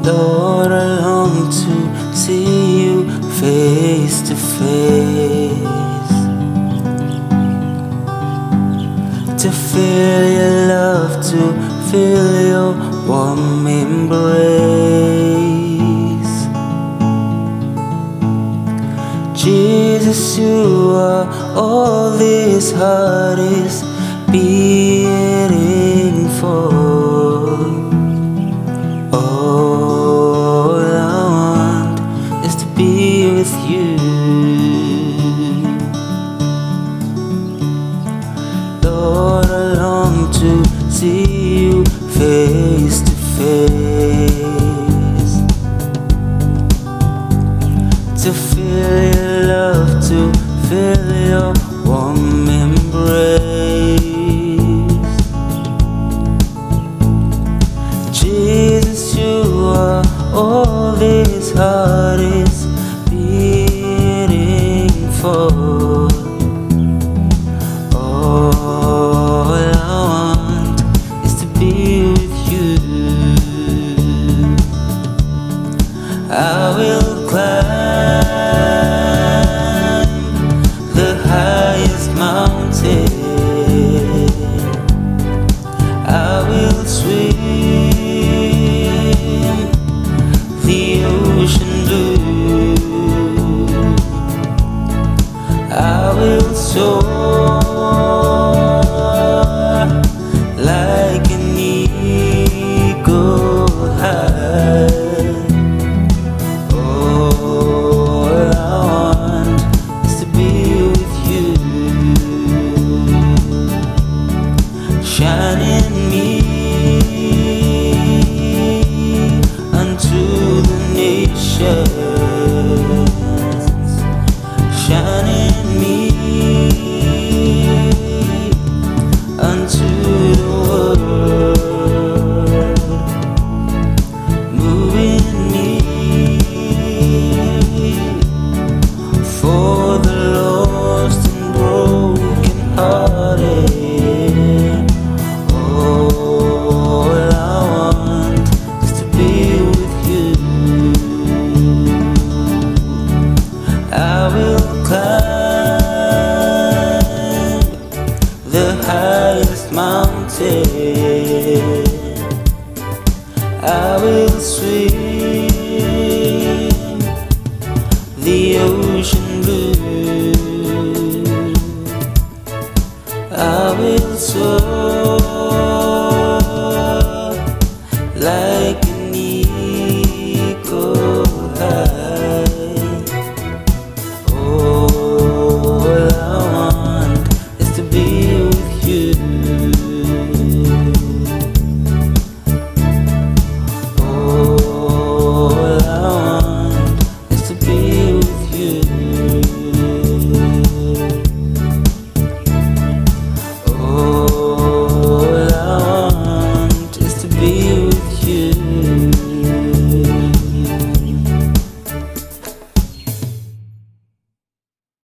Lord, I long to see you face to face, to feel your love, to feel your warm embrace. Jesus, you are all this heart is beating for. All I want is to be with you. Lord, I long to see you face to face, to feel your love, to feel your warm embrace. Jesus, you are all this heart is beating for. All I want is to be with you. I will climb the highest mountain, I will swim the ocean blue, I will soar like an eagle high. All I want is to be with you. Shine in me unto the nations, shine in me unto the world, move in me for the lost and broken hearted. All I want is to be with you. I will climb the highest mountain, I will swim the ocean blue, I will soar